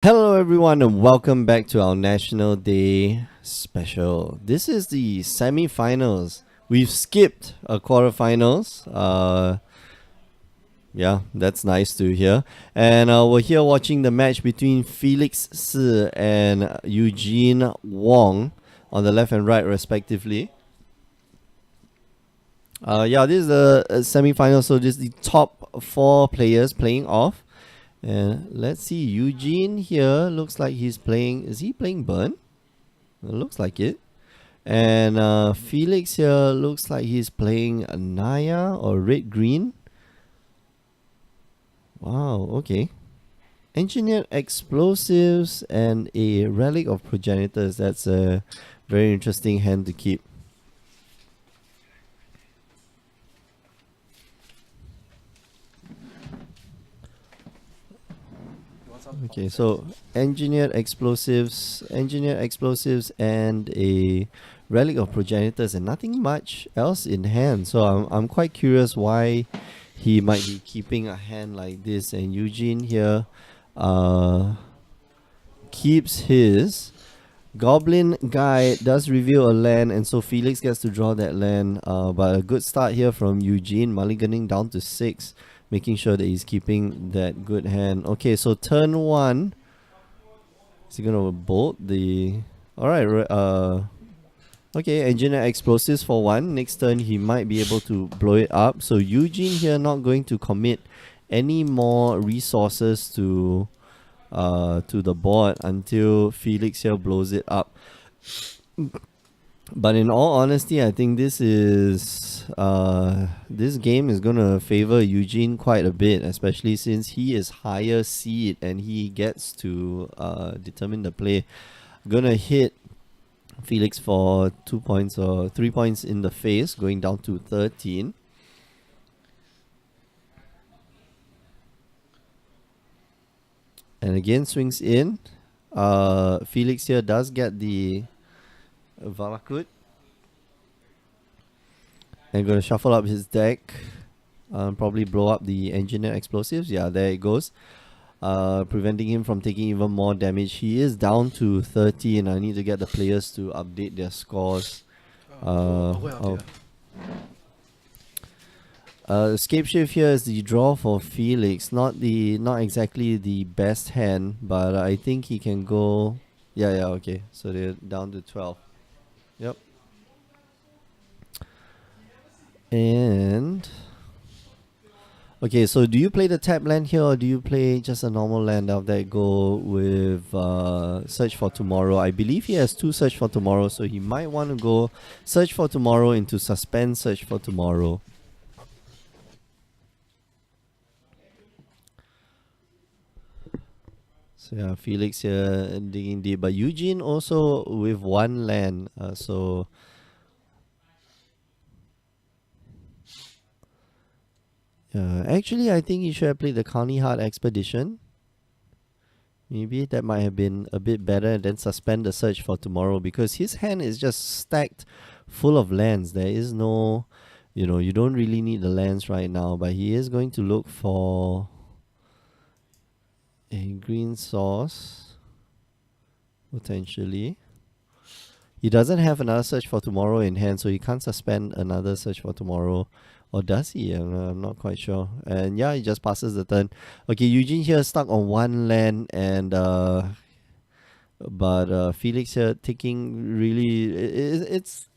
Hello, everyone, and welcome back to our National Day special. This is the semi-finals. We've skipped a quarterfinals. Yeah, that's nice to hear. And we're here watching the match between Felix Si and Eugene Wong on the left and right, respectively. Yeah, this is the semi-final, so this is the top four players playing off. And let's see, Eugene here looks like he's playing. Is he playing Burn? It looks like it. And Felix here looks like he's playing Naya or Red Green. Wow, okay. Engineered explosives and a relic of progenitors. That's a very interesting hand to keep. Okay, so engineered explosives, and a relic of progenitors, and nothing much else in hand. So I'm quite curious why he might be keeping a hand like this. And Eugene here, keeps his. Goblin Guy does reveal a land, and so Felix gets to draw that land. But a good start here from Eugene, mulliganing down to 6, making sure that he's keeping that good hand. Okay, so turn 1. Is he gonna bolt the? Alright, okay, engineer explosives for 1. Next turn he might be able to blow it up. So Eugene here not going to commit any more resources to the board until Felix here blows it up. But in all honesty, I think this game is gonna favor Eugene quite a bit, especially since he is higher seed and he gets to determine the play. Gonna hit Felix for 2 points or 3 points in the face, going down to 13. And again, swings in. Felix here does get the Valakut. And going to shuffle up his deck. Probably blow up the engineer explosives. Yeah, there it goes. Preventing him from taking even more damage. He is down to 30, and I need to get the players to update their scores. Escape Shift here is the draw for Felix. Not exactly the best hand, but I think he can go. Yeah, okay. So they're down to 12. Yep. And okay, so do you play the tap land here, or do you play just a normal land after that go with Search for Tomorrow? I believe he has 2 Search for Tomorrow, so he might want to go Search for Tomorrow into Suspend Search for Tomorrow. So yeah, Felix here digging deep, but Eugene also with 1 land, so actually I think he should have played the County Heart Expedition. Maybe that might have been a bit better, and then suspend the Search for Tomorrow, because his hand is just stacked full of lands. There is no, you don't really need the lands right now, but he is going to look for a green source, potentially. He doesn't have another Search for Tomorrow in hand, so he can't suspend another Search for Tomorrow. Or does he? I'm not quite sure. And yeah, he just passes the turn. Okay, Eugene here stuck on 1 land, and but Felix here taking really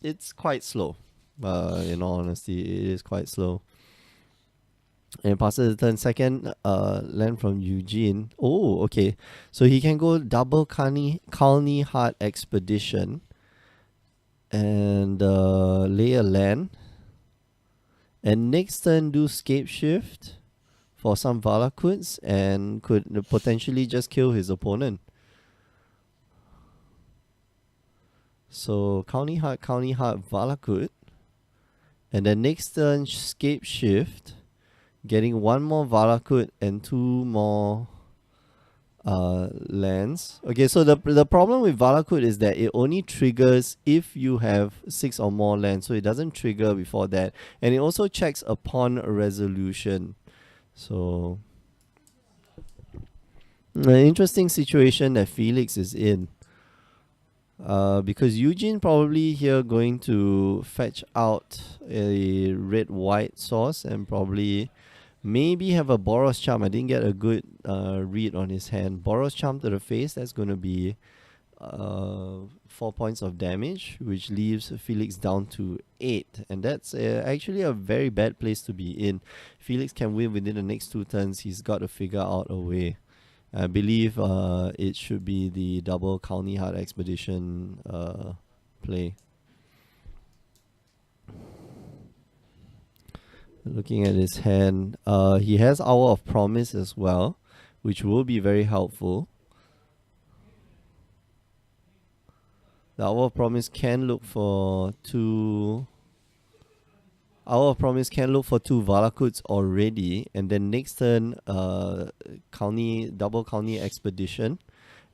it's quite slow. In all honesty, it is quite slow. And passes the turn. Second land from Eugene. Oh, okay. So he can go double Kalni Heart Expedition and lay a land. And next turn do Scape Shift for some Valakuts, and could potentially just kill his opponent. So County Heart, Valakut. And then next turn Scape Shift, getting 1 more Valakut and 2 more lands. Okay, so the problem with Valakut is that it only triggers if you have 6 or more lands, so it doesn't trigger before that, and it also checks upon resolution. So An interesting situation that Felix is in. Because Eugene probably here going to fetch out a red white sauce and probably maybe have a Boros Charm. I didn't get a good read on his hand. Boros Charm to the face, that's going to be 4 points of damage, which leaves Felix down to 8. And that's actually a very bad place to be in. Felix can win within the next 2 turns. He's got to figure out a way. I believe it should be the double County Heart Expedition play. Looking at his hand, he has Hour of Promise as well, which will be very helpful. The Hour of Promise can look for 2... Hour of Promise can look for 2 Valakuts already, and then next turn, double County Expedition,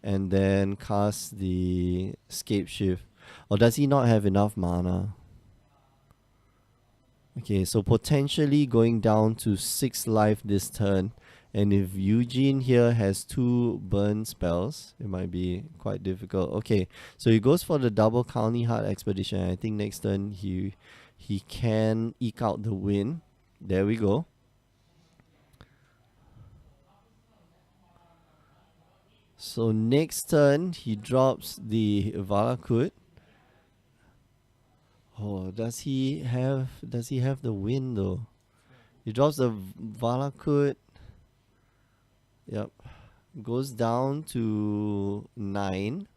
and then cast the Scape Shift. Or does he not have enough mana? Okay, so potentially going down to 6 life this turn, and if Eugene here has 2 burn spells, it might be quite difficult. Okay, so he goes for the double County Heart Expedition. I think next turn he can eke out the win. There we go. So next turn he drops the Valakut. Oh, does he have the win though? He drops the Valakut. Yep. Goes down to 9.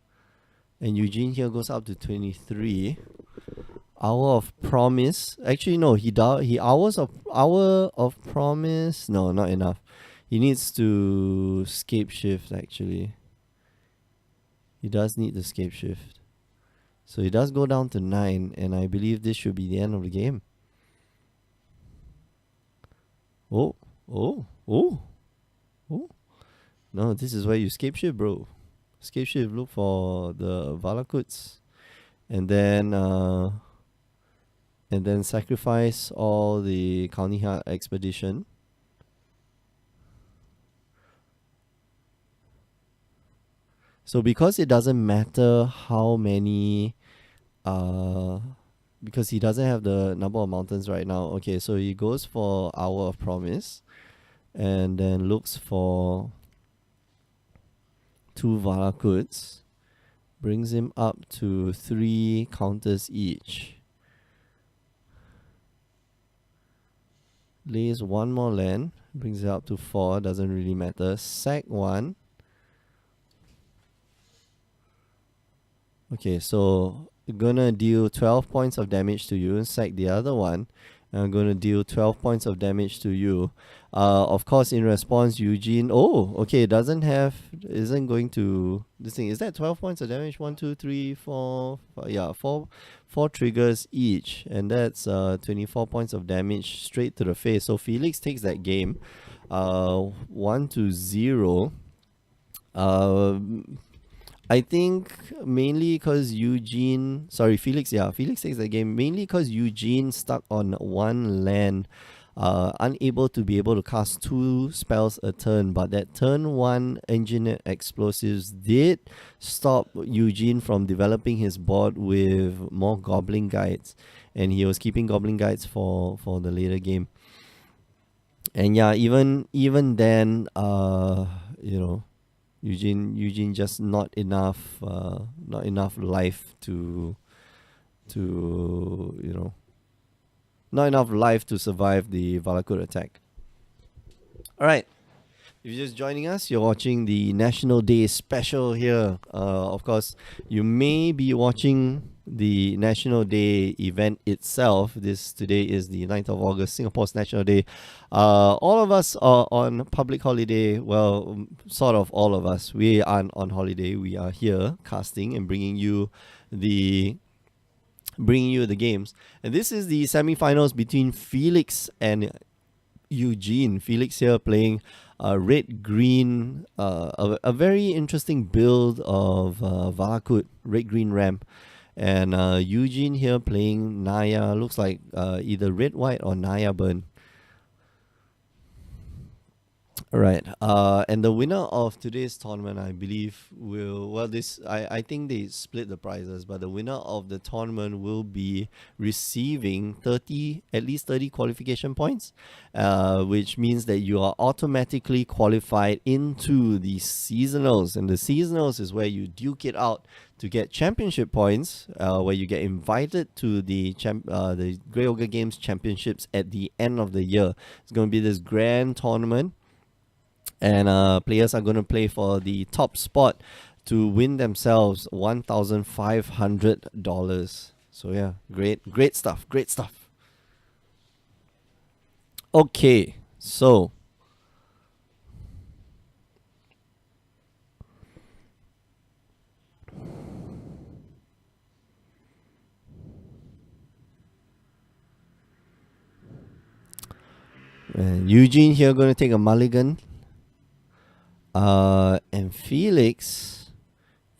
And Eugene here goes up to 23. Hour of Promise. Actually, no. Hour of Promise. No, not enough. He needs to Scape Shift. Actually, he does need the Scape Shift. So he does go down to 9, and I believe this should be the end of the game. Oh. No, this is where you Scape Shift, bro. Scape Shift, look for the Valakuts, and then sacrifice all the County Heart Expedition. So because it doesn't matter how many, because he doesn't have the number of mountains right now. Okay, so he goes for Hour of Promise, and then looks for 2 Valakuts, brings him up to 3 counters each. Lays 1 more land, brings it up to 4, doesn't really matter. Sack 1. Okay, so I'm gonna deal 12 points of damage to you and sack the other one. And I'm gonna deal 12 points of damage to you. Of course, in response, Eugene. Oh, okay, isn't going to this thing. Is that 12 points of damage? 1, 2, 3, 4. Yeah, 4 triggers each, and that's 24 points of damage straight to the face. So Felix takes that game, 1-0. I think mainly because Felix takes the game mainly because Eugene stuck on 1 land, unable to be able to cast 2 spells a turn. But that turn 1 Engineered Explosives did stop Eugene from developing his board with more Goblin Guides, and he was keeping Goblin Guides for the later game. And yeah, even then, Eugene just not enough life to not enough life to survive the Valakut attack. Alright, if you're just joining us, you're watching the National Day special here. Of course, you may be watching the National Day event itself. Today is the 9th of August, Singapore's National Day. All of us are on public holiday. Well, sort of all of us. We aren't on holiday. We are here casting and bringing you the games. And this is the semifinals between Felix and Eugene. Felix here playing red-green, a very interesting build of Valakut, red-green ramp. And Eugene here playing Naya, looks like either red-white or Naya burn. All right. And the winner of today's tournament, I believe, will I think they split the prizes, but the winner of the tournament will be receiving at least 30 qualification points, which means that you are automatically qualified into the seasonals. And the seasonals is where you duke it out to get championship points, where you get invited to the Grey Ogre Games Championships at the end of the year. It's going to be this grand tournament, and players are going to play for the top spot to win themselves $1,500. So yeah, great stuff, great stuff. Okay, so Eugene here going to take a mulligan, and Felix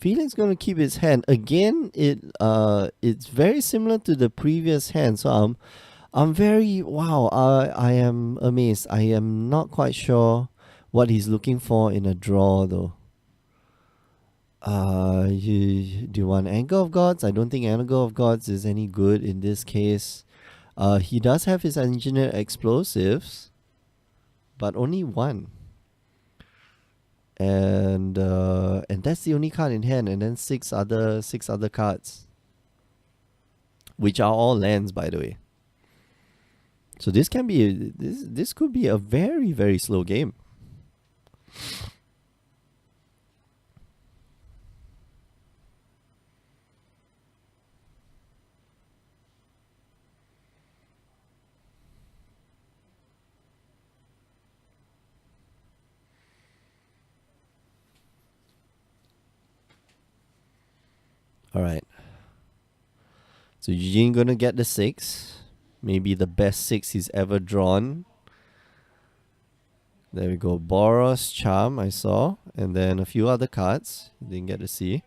gonna keep his hand again. It's very similar to the previous hand, so I'm very wow. I am amazed. I am not quite sure what he's looking for in a draw though. Do you want Anger of Gods? I don't think Anger of Gods is any good in this case. He does have his engineered explosives, but only one. And that's the only card in hand, and then six other cards, which are all lands, by the way. So this could be a very, very slow game. All right. So Eugene gonna get the 6. Maybe the best 6 he's ever drawn. There we go. Boros, Charm, I saw. And then a few other cards. Didn't get to see.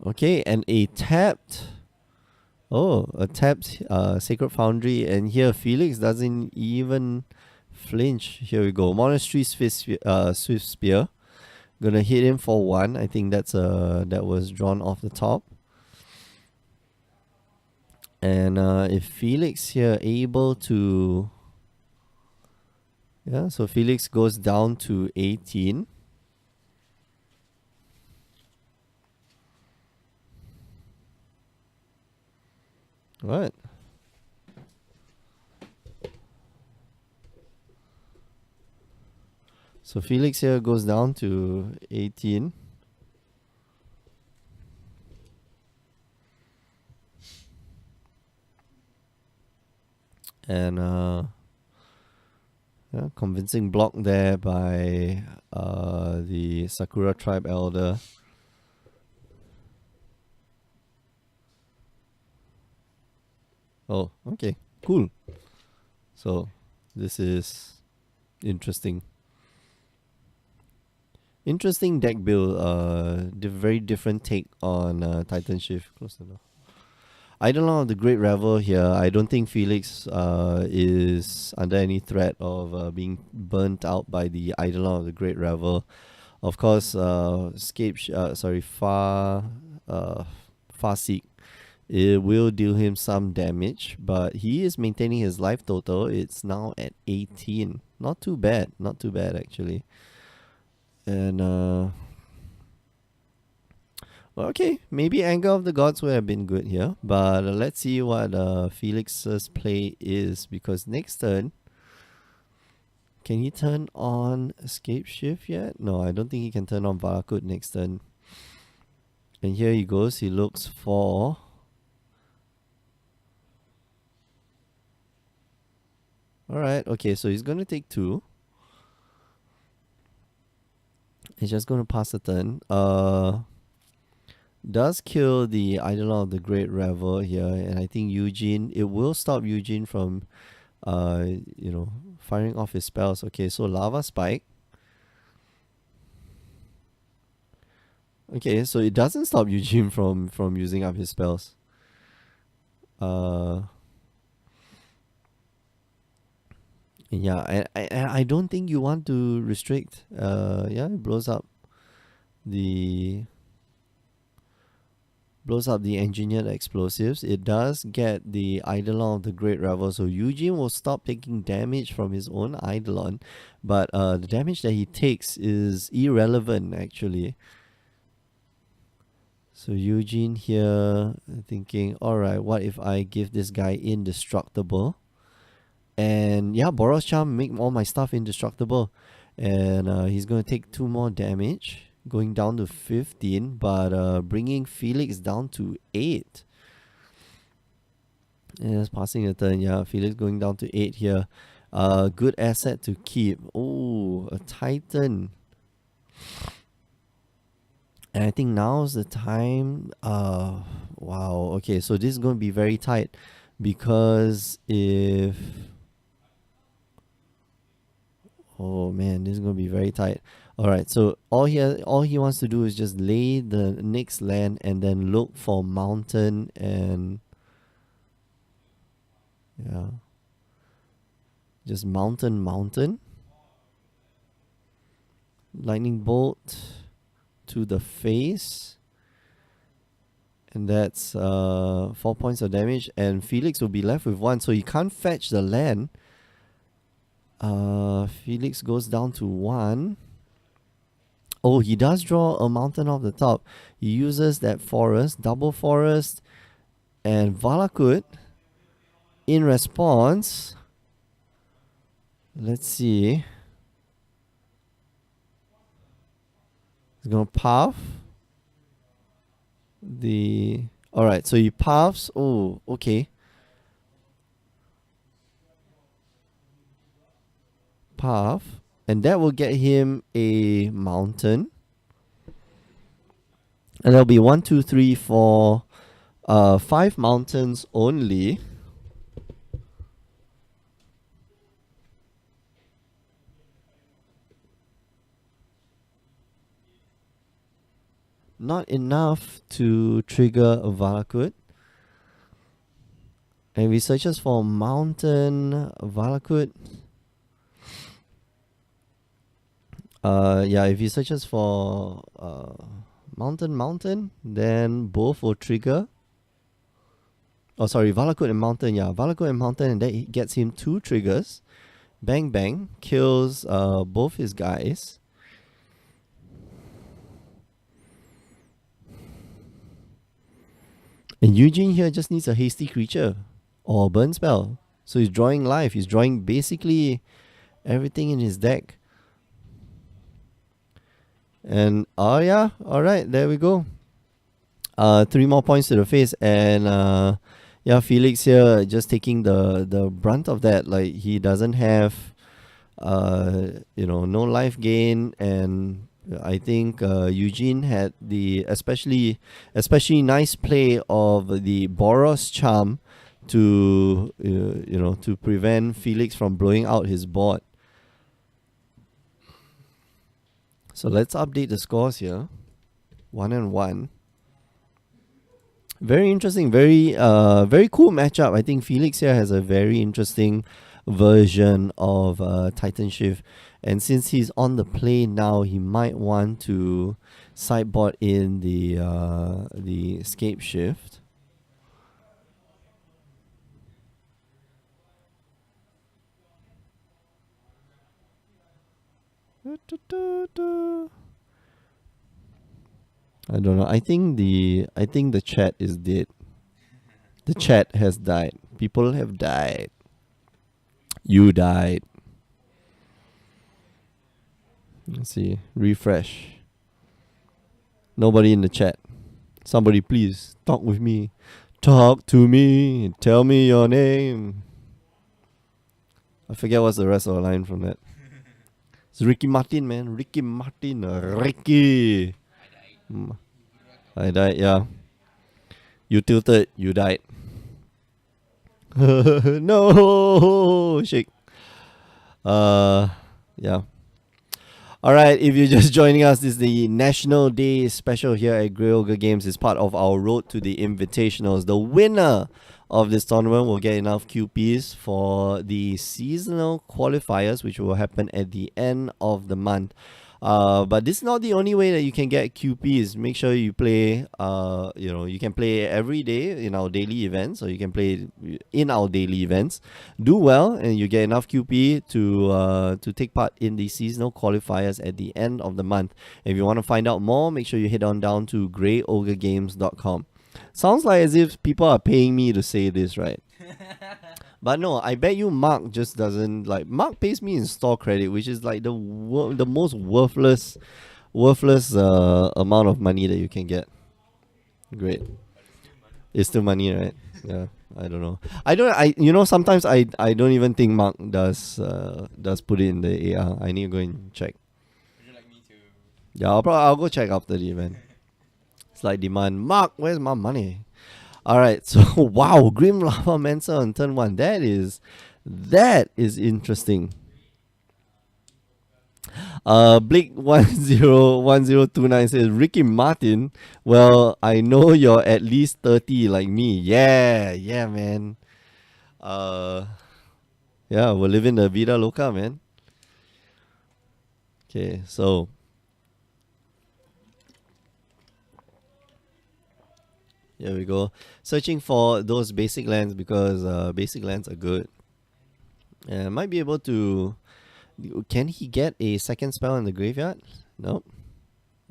Okay, and a tapped Sacred Foundry. And here Felix doesn't even flinch. Here we go. Monastery Swift Spear. Gonna hit him for 1. I think that was drawn off the top. And if Felix here able to, yeah, so Felix goes down to 18. Right. So Felix here goes down to 18. And convincing block there by the Sakura Tribe Elder. Oh, okay, cool. So this is interesting. Interesting deck build. Very different take on Titanshift. Close enough. Eidolon of the Great Revel here. I don't think Felix is under any threat of being burnt out by the Eidolon of the Great Revel. Of course, Farseek, it will deal him some damage, but he is maintaining his life total. It's now at 18. Not too bad actually. And okay, maybe Anger of the Gods would have been good here, but let's see what Felix's play is, because next turn, can he turn on Escape Shift yet? No, I don't think he can turn on Valakut next turn. And here he goes, he looks for... Alright, okay, so he's going to take 2. He's just going to pass the turn. Does kill the Eidolon of the Great Revel here, and I think it will stop Eugene from firing off his spells. Okay, so Lava Spike. Okay, so it doesn't stop Eugene from using up his spells. Yeah, I don't think you want to restrict. Yeah, it the blows up the engineered explosives. It does get the Eidolon of the Great Revel, so Eugene will stop taking damage from his own Eidolon, but the damage that he takes is irrelevant actually. So Eugene here thinking, alright, what if I give this guy indestructible? And yeah, Boros Charm make all my stuff indestructible. And he's going to take 2 more damage, going down to 15, but bringing Felix down to 8. And that's passing a turn. Yeah, Felix going down to 8 here. Good asset to keep. Oh, a Titan. And I think now's the time. Wow. Okay, so this is going to be very tight because if... Oh man, this is going to be very tight. Alright, so all he wants to do is just lay the next land and then look for mountain and... Yeah. Just mountain. Lightning bolt to the face. And that's 4 points of damage. And Felix will be left with 1. So he can't fetch the land. Felix goes down to 1. Oh, he does draw a mountain off the top. He uses that forest, double forest, and Valakut. In response, let's see. He's gonna puff the... Alright, so he puffs. Oh, okay. Puff. And that will get him a mountain. And there'll be 1, 2, 3, 4, 5 mountains only. Not enough to trigger a Valakut. And we searches for mountain Valakut. Yeah, if he searches for mountain, then both will trigger. Oh, sorry, Valakut and mountain. Yeah, Valakut and mountain, and that gets him 2 triggers. Bang bang, kills both his guys. And Eugene here just needs a hasty creature or a burn spell. So he's drawing life. He's drawing basically everything in his deck. And oh yeah, alright, there we go. 3 more points to the face. And yeah, Felix here just taking the brunt of that. Like, he doesn't have no life gain, and I think Eugene had the especially nice play of the Boros Charm to to prevent Felix from blowing out his board. So let's update the scores here. 1-1. Very interesting, very cool matchup. I think Felix here has a very interesting version of Titanshift, and since he's on the play now, he might want to sideboard in the escape shift. I don't know. I think the chat is dead. The chat has died. People have died. You died. Let's see. Refresh. Nobody in the chat. Somebody please talk with me. Talk to me. Tell me your name. I forget what's the rest of the line from that. It's Ricky Martin, man. Ricky Martin. Ricky. I died, yeah. You tilted, you died. No, shake. Yeah. Alright, if you're just joining us, this is the National Day special here at Grey Ogre Games. It's part of our road to the Invitationals. The winner of this tournament will get enough QPs for the seasonal qualifiers, which will happen at the end of the month. But this is not the only way that you can get QPs. Make sure you play. You can play every day in our daily events, or you can play in our daily events. Do well, and you get enough QP to take part in the seasonal qualifiers at the end of the month. If you want to find out more, make sure you head on down to greyogregames.com. Sounds like as if people are paying me to say this, right? But no, I bet you Mark just doesn't like. Mark pays me in store credit, which is like the most worthless amount of money that you can get. Great, it's still money, right? Yeah, I don't know. Sometimes I don't even think Mark does put it in the AR. I need to go and check. Would you like me to? Yeah, I'll go check after the event. Slight demand. Mark, where's my money? Alright, so wow, Grim Lava Mancer on turn 1. That is interesting. Blake 101029 says, Ricky Martin, well, I know you're at least 30 like me. Yeah, man. Yeah, we're living the Vida Loca, man. Okay, so here we go. Searching for those basic lands because basic lands are good. And might be able to... Can he get a second spell in the graveyard? Nope.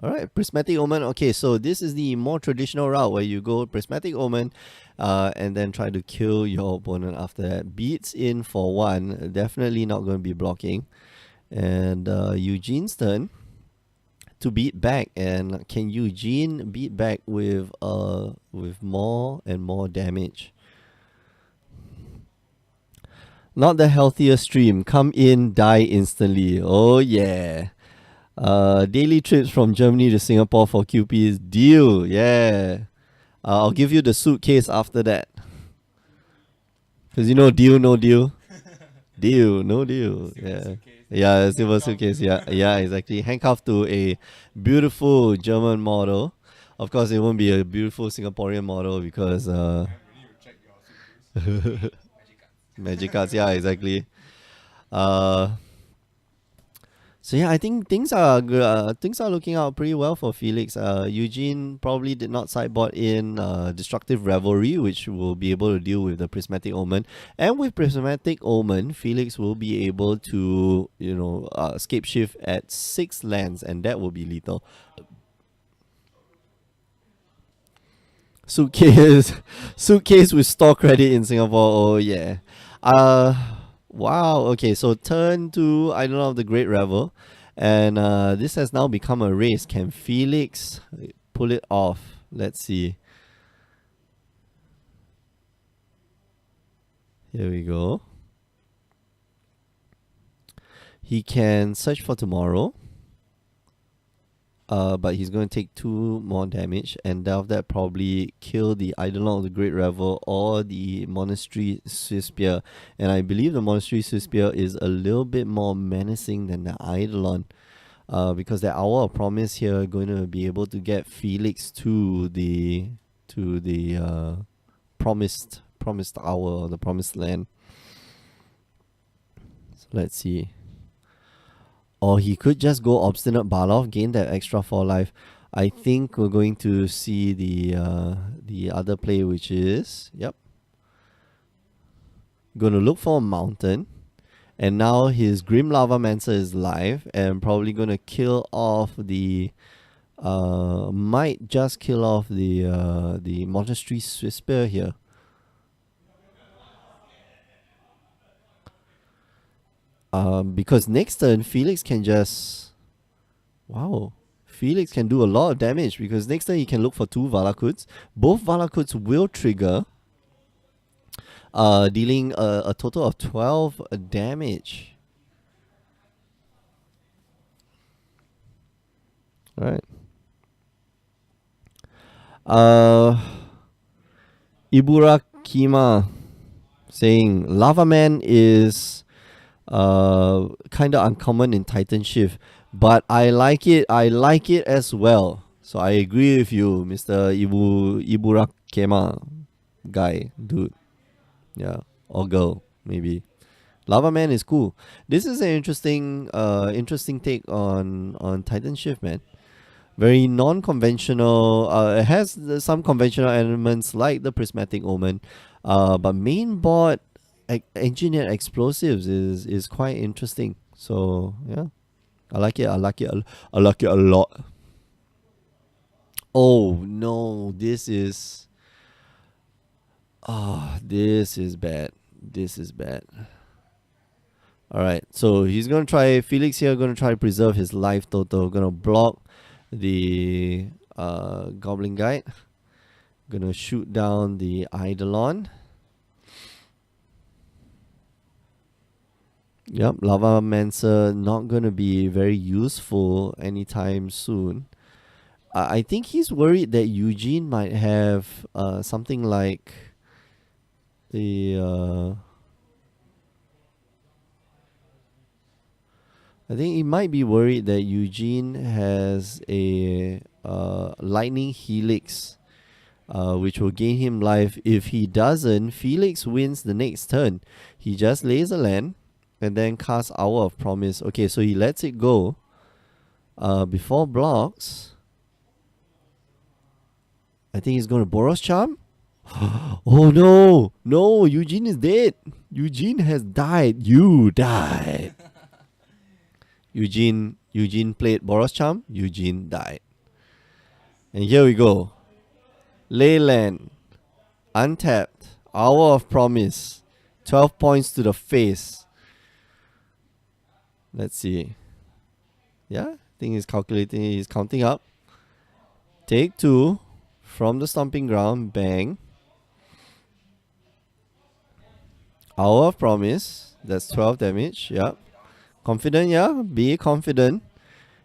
Alright, Prismatic Omen. Okay, so this is the more traditional route where you go Prismatic Omen and then try to kill your opponent after that. Beats in for 1. Definitely not going to be blocking. And Eugene's turn to beat back, and can Eugene beat back with more and more damage? Not the healthiest stream. Come in, die instantly. Oh yeah. Daily trips from Germany to Singapore for QPs. Deal. Yeah. I'll give you the suitcase after that. Because deal, no deal. Deal, no deal. Yeah. Yeah, silver suitcase. Yeah, exactly. Handcuffed to a beautiful German model. Of course, it won't be a beautiful Singaporean model because magic cards. Yeah, exactly. So yeah, I think things are things are looking out pretty well for Felix. Eugene probably did not sideboard in Destructive Revelry, which will be able to deal with the Prismatic Omen. And with Prismatic Omen, Felix will be able to, scape shift at 6 lands, and that will be lethal. Suitcase with store credit in Singapore. Oh yeah. Wow. Okay, so turn 2 Idol of the Great Revel, and this has now become a race. Can Felix pull it off? Let's see. Here we go. He can search for tomorrow. But he's going to take 2 more damage, and after that probably kill the Eidolon of the Great Revel or the Monastery Swiftspear. And I believe the Monastery Swiftspear is a little bit more menacing than the Eidolon, because the Hour of Promise here going to be able to get Felix to the promised hour, or the promised land. So let's see. Or he could just go Obstinate Barloff, gain that extra 4 life. I think we're going to see the other play, which is, going to look for a mountain. And now his Grim Lava Mancer is live, and probably going to kill off the... might just kill off the Monastery Swiftspear here. Because next turn, Felix can just... Wow. Felix can do a lot of damage, because next turn he can look for 2 Valakuts. Both Valakuts will trigger, dealing a total of 12 damage. Alright. Ibura Kima saying, Lava Man is... kind of uncommon in Titanshift, but I like it as well. So I agree with you, Mr. Iburakema guy, dude. Yeah, or girl maybe. Lava Man is cool. This is an interesting take on Titanshift, man. Very non-conventional. It has some conventional elements like the prismatic omen, but mainboard engineered explosives is quite interesting. So yeah, I like it. I like it. I like it a lot. Oh no, this is bad. This is bad. All right, so he's gonna try. Felix here gonna try to preserve his life total. Gonna block the Goblin Guide. Gonna shoot down the Eidolon. Yep, Lava Mancer not gonna be very useful anytime soon. I think he's worried that Eugene might have something like the. I think he might be worried that Eugene has a lightning helix, which will gain him life. If he doesn't, Felix wins the next turn. He just lays a land and then casts Hour of Promise. Okay, so he lets it go before blocks. I think he's going to Boros Charm. Oh no! No, Eugene is dead. Eugene has died. You died. Eugene played Boros Charm. Eugene died. And here we go. Leyland. Untapped. Hour of Promise. 12 points to the face. Let's see. Yeah, I think he's calculating. He's counting up. Take 2. From the Stomping Ground. Bang. Hour of Promise. That's 12 damage. Yep. Confident, yeah? Be confident.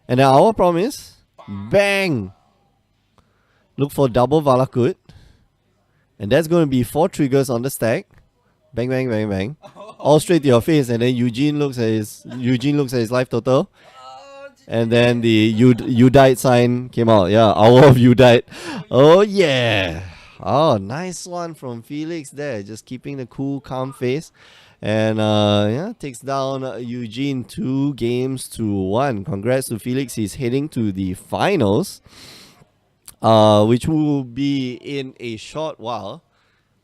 And then Hour of Promise. Bang! Look for double Valakut. And that's going to be 4 triggers on the stack. Bang, bang, bang, bang. All straight to your face. And then Eugene looks at his life total. And then the you died sign came out. Yeah, Hour of You Died. Oh yeah. Oh, nice one from Felix there. Just keeping the cool, calm face. And yeah, takes down Eugene 2-1. Congrats to Felix. He's heading to the finals, which will be in a short while.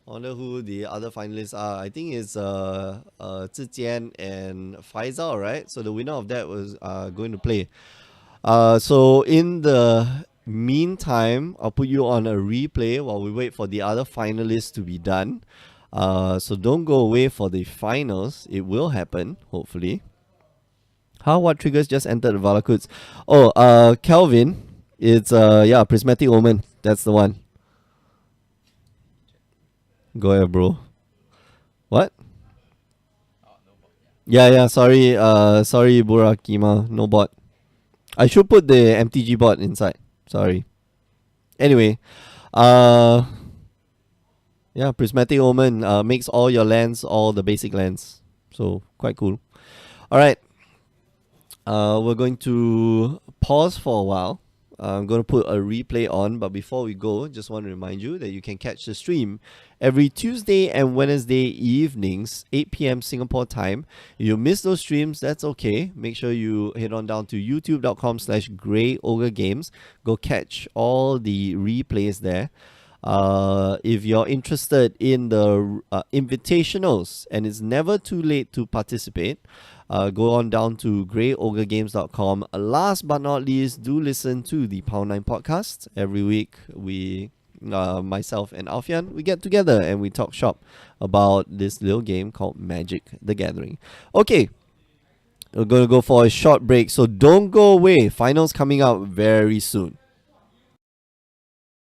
Wonder who the other finalists are. I think it's Zijian and Faisal, right? So the winner of that was going to play. So in the meantime, I'll put you on a replay while we wait for the other finalists to be done. So don't go away for the finals. It will happen, hopefully. What triggers just entered the Valakuts? Oh, Kelvin. It's Prismatic Omen. That's the one. Go ahead, bro. What? Yeah, sorry, Burakima, no bot. I should put the MTG bot inside. Sorry. Anyway, Prismatic Omen makes all your lands all the basic lands. So, quite cool. Alright. We're going to pause for a while. I'm going to put a replay on, but before we go, just want to remind you that you can catch the stream every Tuesday and Wednesday evenings, 8 p.m. Singapore time. If you miss those streams, that's okay. Make sure you head on down to youtube.com/GreyOgreGames. Go catch all the replays there. If you're interested in the invitationals, and it's never too late to participate, go on down to greyogregames.com. Last but not least, do listen to the Power 9 podcast. Every week, we, myself and Alfian, we get together and we talk shop about this little game called Magic the Gathering. Okay, we're going to go for a short break, so don't go away. Finals coming out very soon.